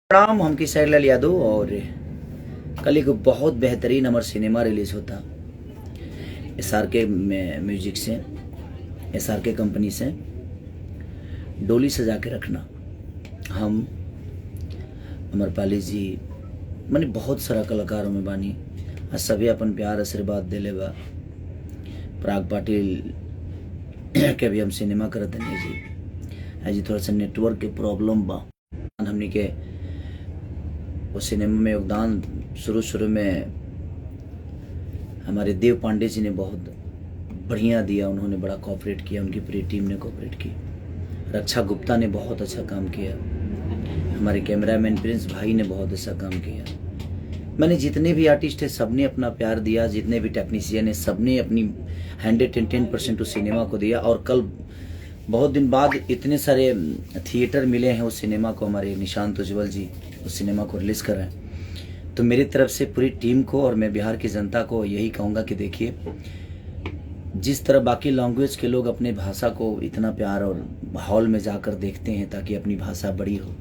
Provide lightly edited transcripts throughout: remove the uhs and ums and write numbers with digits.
प्रणाम, हम किशोर लाल यादव। और कल एक बहुत बेहतरीन हमारा सिनेमा रिलीज होता SRK म्यूजिक से, SRK कंपनी से। डोली सजा के रखना, हम अमरपाली जी मैंने बहुत सारा कलाकारों में बानी आ सभी अपन प्यार आशीर्वाद दिले बा। पराग पाटिल के भी हम सिनेमा करत नहीं जी। जी थोड़ा सा नेटवर्क के प्रॉब्लम बा, हमनी के वो सिनेमा में योगदान शुरू में हमारे देव पांडे जी ने बहुत बढ़िया दिया। उन्होंने बड़ा कोऑपरेट किया, उनकी पूरी टीम ने कोऑपरेट की। रक्षा गुप्ता ने बहुत अच्छा काम किया, हमारे कैमरामैन प्रिंस भाई ने बहुत अच्छा काम किया। मैंने जितने भी आर्टिस्ट है सबने अपना प्यार दिया, जितने भी टेक्नीशियन है सबने अपनी 110% उस सिनेमा को दिया। और कल बहुत दिन बाद इतने सारे थिएटर मिले हैं उस सिनेमा को, हमारे निशांत उज्ज्वल जी उस सिनेमा को रिलीज़ कर रहे हैं। तो मेरी तरफ से पूरी टीम को और मैं बिहार की जनता को यही कहूँगा कि देखिए, जिस तरह बाकी लैंग्वेज के लोग अपने भाषा को इतना प्यार और हॉल में जाकर देखते हैं ताकि अपनी भाषा बड़ी हो,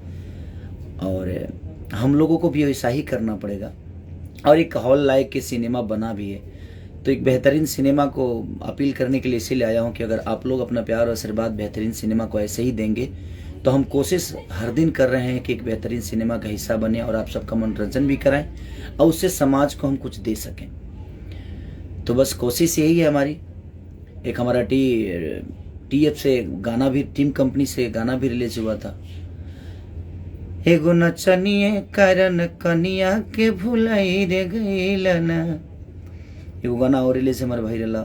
और हम लोगों को भी ऐसा ही करना पड़ेगा। और एक हॉल लायक के सिनेमा बना भी है, तो एक बेहतरीन सिनेमा को अपील करने के लिए इसीलिए आया हूँ कि अगर आप लोग अपना प्यार और आशीर्वाद बेहतरीन सिनेमा को ऐसे ही देंगे तो हम कोशिश हर दिन कर रहे हैं कि एक बेहतरीन सिनेमा का हिस्सा बने और आप सबका मनोरंजन भी कराएं और उससे समाज को हम कुछ दे सकें। तो बस कोशिश यही है हमारी। एक हमारा TF से गाना भी, टीम कंपनी से गाना भी रिलीज हुआ था। एगो नचनिए कारण कनिया के भुलाई रे गईलना, एगो गाना और रिलीज हमारे भाई रला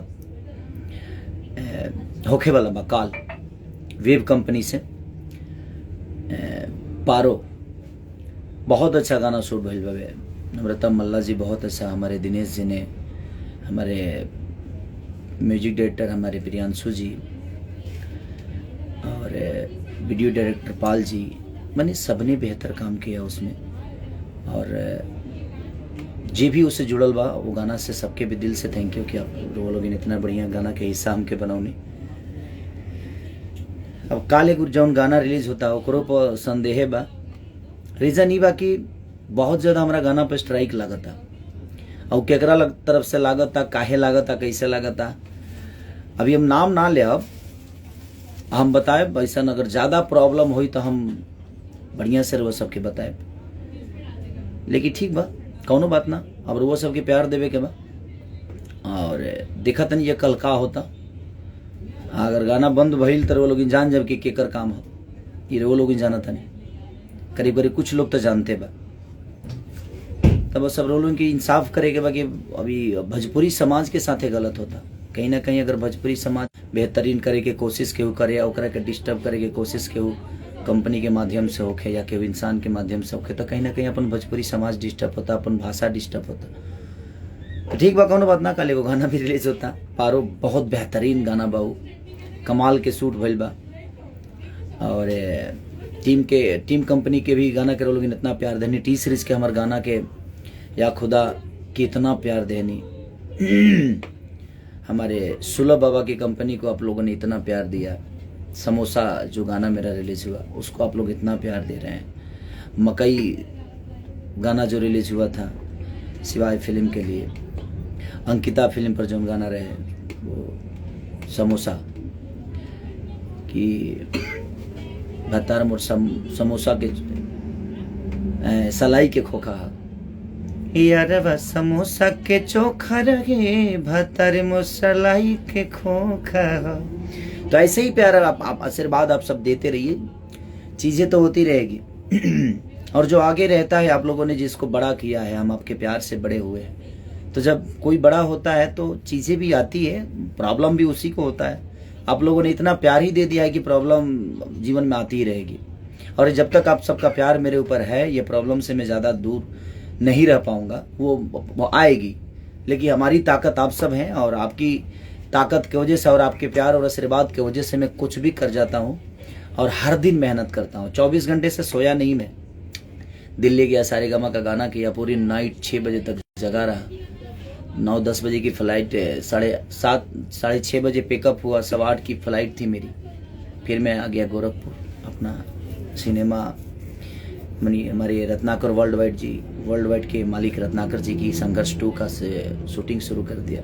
होखे वाला बा काल, वेब कंपनी से पारो। बहुत अच्छा गाना शूट भइल बावे। नम्रता मल्ला जी बहुत अच्छा, हमारे दिनेश जी ने, हमारे म्यूजिक डायरेक्टर हमारे प्रियांशु जी और वीडियो डायरेक्टर पाल जी, मैंने सबने बेहतर काम किया उसमें। और जे भी उससे जुड़ल बा वो गाना से सबके भी दिल से थैंक यू कि आप लोग इतना बढ़िया गाना के हिस्सा हमके बनौनी। अब काले गुर जौन गाना रिलीज होता ओकरो पर संदेह बा। रीजन ई बा कि बहुत ज़्यादा हमारा गाना पर स्ट्राइक लागता, और केकरा तरफ से लागता, काहे लागता, कैसे लागता, अभी हम नाम ना ले, अब हम बताए ऐसा अगर ज़्यादा प्रॉब्लम हुई तो हम बढ़िया से वो सबके बताए। लेकिन ठीक बा, कौनो बात ना, अब वो सबके प्यार देवे के बा। और देखा तनी ये कल का होता, अगर गाना बंद भइल तो वो लोग जान जब कि केकर काम हो, ये वो लोग जाना था नहीं, करीब करीब कुछ लोग तो जानते बा। तब सब लोगों की इंसाफ करे के बा कि अभी भोजपुरी समाज के साथ गलत होता। कहीं ना कहीं अगर भोजपुरी समाज बेहतरीन करे के कोशिश केहू करे या ओकरा के डिस्टर्ब करे के कोशिश केहू कंपनी के माध्यम से होखे या केहू इंसान के माध्यम से होखे, तो कहीं ना कहीं अपन भोजपुरी समाज डिस्टर्ब होता, अपन भाषा डिस्टर्ब होता। तो ठीक बा, कौनो बात ना, कल एगो गाना भी रिलीज होता पारो। बहुत बेहतरीन गाना बा, कमाल के शूट भइल बा। और टीम कंपनी के भी गाना के लोग इतना प्यार देनी, T सीरीज के हमारे गाना के या खुदा कितना प्यार देनी। हमारे सुलभ बाबा की कंपनी को आप लोगों ने इतना प्यार दिया। समोसा जो गाना मेरा रिलीज हुआ उसको आप लोग इतना प्यार दे रहे हैं। मकई गाना जो रिलीज हुआ था शिवाय फिल्म के लिए, अंकिता फिल्म पर जो गाना रहे वो समोसा कि भतार मोर समोसा के सलाई के खोखा, यार समोसा के चोखा रहे भतार मोर सलाई के खोखा। तो ऐसे ही प्यार आप आशीर्वाद आप सब देते रहिए, चीजें तो होती रहेगी। और जो आगे रहता है, आप लोगों ने जिसको बड़ा किया है, हम आपके प्यार से बड़े हुए हैं। तो जब कोई बड़ा होता है तो चीजें भी आती है, प्रॉब्लम भी उसी को होता है। आप लोगों ने इतना प्यार ही दे दिया है कि प्रॉब्लम जीवन में आती ही रहेगी। और जब तक आप सबका प्यार मेरे ऊपर है, ये प्रॉब्लम से मैं ज़्यादा दूर नहीं रह पाऊंगा, वो आएगी। लेकिन हमारी ताकत आप सब हैं, और आपकी ताकत की वजह से और आपके प्यार और आशीर्वाद की वजह से मैं कुछ भी कर जाता हूँ। और हर दिन मेहनत करता हूँ, 24 घंटे से सोया नहीं मैं। दिल्ली गया, सारेगामा का गाना किया, पूरी नाइट 6 बजे तक जगा रहा। 9-10 बजे की फ्लाइट, 7:30 6:30 बजे पिकअप हुआ, 8:15 की फ्लाइट थी मेरी। फिर मैं आ गया गोरखपुर अपना सिनेमा हमारे रत्नाकर वर्ल्ड वाइड के मालिक रत्नाकर जी की संघर्ष 2 का शूटिंग शुरू कर दिया।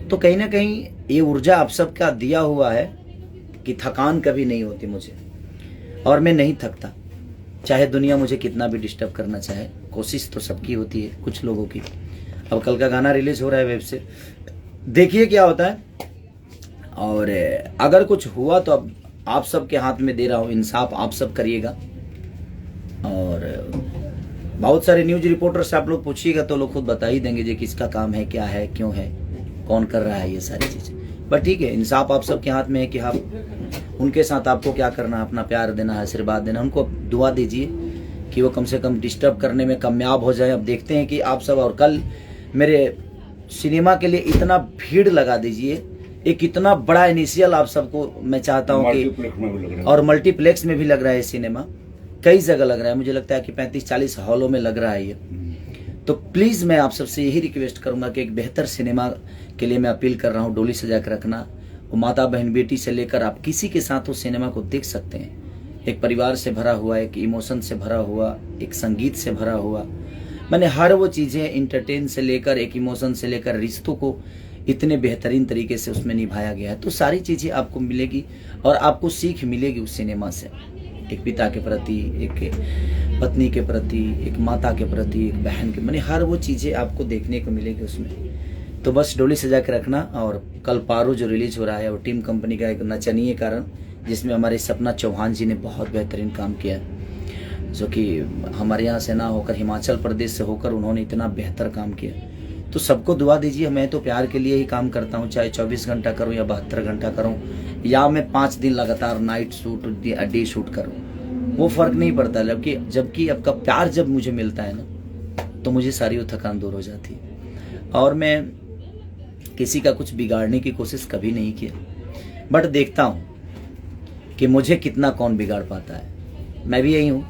तो कहीं ना कहीं ये ऊर्जा आप सबका दिया हुआ है कि थकान कभी नहीं होती मुझे, और मैं नहीं थकता, चाहे दुनिया मुझे कितना भी डिस्टर्ब करना चाहे। कोशिश तो सबकी होती है, कुछ लोगों की। अब कल का गाना रिलीज हो रहा है वेब से, देखिए क्या होता है। और अगर कुछ हुआ तो अब आप सबके हाथ में दे रहा हूँ, इंसाफ आप सब करिएगा। और बहुत सारे न्यूज रिपोर्टर से आप लोग पूछिएगा तो लोग खुद बता ही देंगे जी किसका काम है, क्या है, क्यों है, कौन कर रहा है, ये सारी चीजें। बट ठीक है, इंसाफ आप सबके हाथ में है कि आप उनके साथ आपको क्या करना है, अपना प्यार देना है, आशीर्वाद देना, उनको दुआ दीजिए कि वो कम से कम डिस्टर्ब करने में कामयाब हो जाए। अब देखते हैं कि आप सब, और कल मेरे सिनेमा के लिए इतना भीड़ लगा दीजिए, एक इतना बड़ा इनिशियल आप सबको मैं चाहता हूँ कि, और मल्टीप्लेक्स में भी लग रहा है सिनेमा, कई जगह लग रहा है, मुझे लगता है कि 35-40 हॉलों में लग रहा है ये। तो प्लीज मैं आप सबसे यही रिक्वेस्ट करूंगा कि एक बेहतर सिनेमा के लिए मैं अपील कर रहा हूँ, डोली सजा के रखना। वो माता बहन बेटी से लेकर आप किसी के साथ उस सिनेमा को देख सकते हैं। एक परिवार से भरा हुआ, एक इमोशन से भरा हुआ, एक संगीत से भरा हुआ, मैंने हर वो चीजें इंटरटेन से लेकर, एक इमोशन से लेकर, रिश्तों को इतने बेहतरीन तरीके से उसमें निभाया गया है। तो सारी चीजें आपको मिलेगी और आपको सीख मिलेगी उस सिनेमा से, एक पिता के प्रति, एक पत्नी के प्रति, एक माता के प्रति, एक बहन के, मैंने हर वो चीजें आपको देखने को मिलेगी उसमें। तो बस डोली सजा के रखना। और कल पारो जो रिलीज हो रहा है, वो टीम कंपनी का एक नचनीय कारण, जिसमें हमारे सपना चौहान जी ने बहुत बेहतरीन काम किया, जो कि हमारे यहाँ से ना होकर, हिमाचल प्रदेश से होकर उन्होंने इतना बेहतर काम किया। तो सबको दुआ दीजिए। मैं तो प्यार के लिए ही काम करता हूँ, चाहे 24 घंटा करूँ या 72 घंटा करूँ, या मैं 5 दिन लगातार नाइट शूट, डे शूट करूँ, वो फर्क नहीं पड़ता। जबकि आपका प्यार जब मुझे मिलता है ना, तो मुझे सारी वो थकान दूर हो जाती है। और मैं किसी का कुछ बिगाड़ने की कोशिश कभी नहीं किया, बट देखता हूँ कि मुझे कितना कौन बिगाड़ पाता है। मैं भी यही हूँ,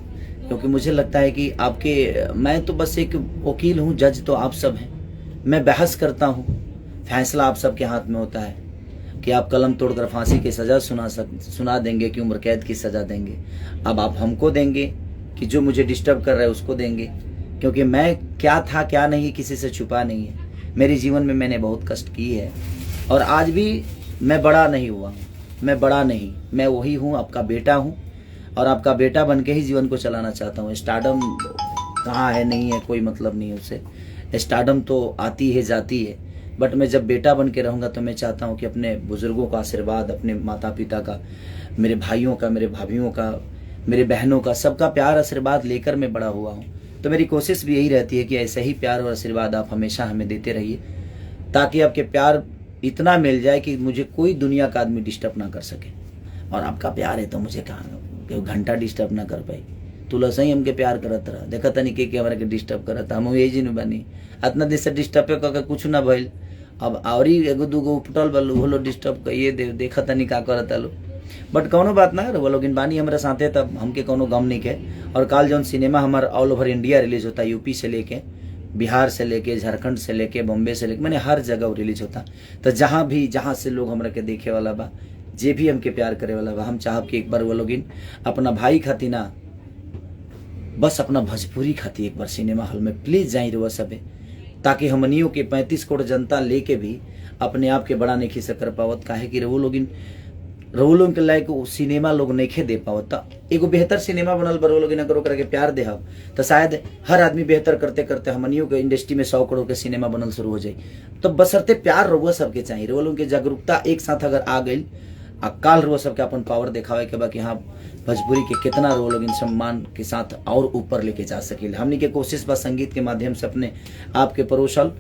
क्योंकि मुझे लगता है कि मैं तो बस एक वकील हूँ, जज तो आप सब हैं। मैं बहस करता हूँ, फैसला आप सबके हाथ में होता है कि आप कलम तोड़कर फांसी की सजा सुना देंगे कि उम्र कैद की सजा देंगे। अब आप हमको देंगे कि जो मुझे डिस्टर्ब कर रहा है उसको देंगे, क्योंकि मैं क्या था क्या नहीं किसी से छुपा नहीं है। मेरे जीवन में मैंने बहुत कष्ट किए हैं, और आज भी मैं बड़ा नहीं हुआ, मैं बड़ा नहीं, मैं वही हूँ, आपका बेटा हूँ, और आपका बेटा बन के ही जीवन को चलाना चाहता हूँ। स्टारडम कहाँ है, नहीं है, कोई मतलब नहीं है उससे। स्टारडम तो आती है जाती है, बट मैं जब बेटा बन के रहूँगा तो मैं चाहता हूँ कि अपने बुजुर्गों का आशीर्वाद, अपने माता पिता का, मेरे भाइयों का, मेरे भाभीियों का, मेरे बहनों का, सबका प्यार आशीर्वाद लेकर मैं बड़ा हुआ हूँ। तो मेरी कोशिश भी यही रहती है कि ऐसे ही प्यार और आशीर्वाद आप हमेशा हमें देते रहिए, ताकि आपके प्यार इतना मिल जाए कि मुझे कोई दुनिया का आदमी डिस्टर्ब ना कर सके। और आपका प्यार है तो मुझे कहाँ घंटा डिस्टर्ब ना कर पाई। तुला सही हमके प्यार करत रहा, देखा तनी के हमारे के डिस्टर्ब करत, हम यही जी बनी इतना देर से डिस्टर्ब करके कुछ ना भइल। अब और ही एगो दूगो उपटल बल बोलो डिस्टर्ब कहिए देखा तनी का करत लो, बट कौनो बात ना वो लोग बानी हमारे साथे, तब हमके कोनो गम नहीं के। और काल जौन सिनेमा हमारा ऑल ओवर इंडिया रिलीज होता, यूपी से लेके, बिहार से लेके, झारखंड से लेके, बॉम्बे से लेके, मैंने हर जगह रिलीज होता। तो जहाँ से लोग हमरा के देखे वाला बा, जे भी हमके प्यार करे वाला बा, हम चाहब कि एक बार वो लोग अपना भाई खाती ना, बस अपना भोजपुरी खाती एक बार सिनेमा हॉल में प्लीज जाई रहुआ सबे, ताकि हमनियों के 35 करोड़ जनता लेके भी अपने आप के बड़ा नहीं खिस कर पावत। काहे कि रवो लोग के लायक सिनेमा लोग नहीं दे पावत। एगो बेहतर सिनेमा बनल बर वो लोग करो करके प्यार दे तो शायद हर आदमी बेहतर करते करते हमनियों के इंडस्ट्री में 100 करोड़ के सिनेमा बनल शुरू हो जाए। तो बसरते प्यार रहुआ सबके चाहिए, रवो लोग के जागरूकता एक साथ अगर आ गई, काल रहुआ सबके अपन पावर दिखावे के बा कि हाँ भोजपुरी के कितना रवो लोग सम्मान के साथ और ऊपर लेके जा सके। हमनी के कोशिश बस संगीत के माध्यम से अपने आपके परोसल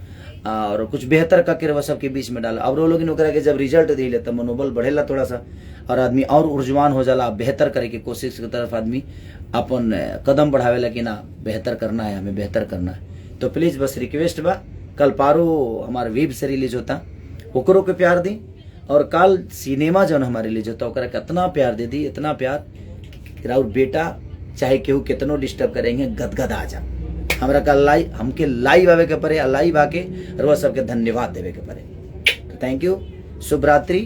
और कुछ बेहतर करके रवा सबके बीच में डाला। अब वो लोग के जब रिजल्ट दिले तो मनोबल बढ़ेला थोड़ा सा, और आदमी और ऊर्जवान हो जाला, बेहतर करे की कोशिश की तरफ आदमी अपन कदम बढ़ावेला कि ना बेहतर करना है, हमें बेहतर करना है। तो प्लीज बस रिक्वेस्ट बा, कल पारो हमारे वेब से रिलीज होता, ओकरो के प्यार दी, और कल सिनेमा जो हमारे रिलीज होता ओकरा कितना प्यार दे दी, इतना प्यार और बेटा चाहे केहू कितनो डिस्टर्ब करेंगे गदगद आ जा। हमरा का हमके लाइव आवे के परे, लाइव आके रउआ सबके धन्यवाद देवे के परे। तो थैंक यू, शुभ रात्रि।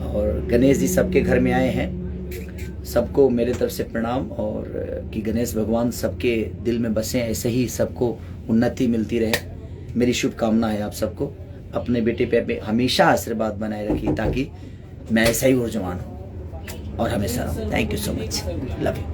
और गणेश जी सबके घर में आए हैं, सबको मेरे तरफ से प्रणाम, और कि गणेश भगवान सबके दिल में बसें, ऐसे ही सबको उन्नति मिलती रहे। मेरी शुभकामना है आप सबको। अपने बेटे पे हमेशा आशीर्वाद बनाए रखिए, ताकि मैं ऐसा ही ऊर्जवान हूँ और हमेशा रहूँ। Thank you so much, love you.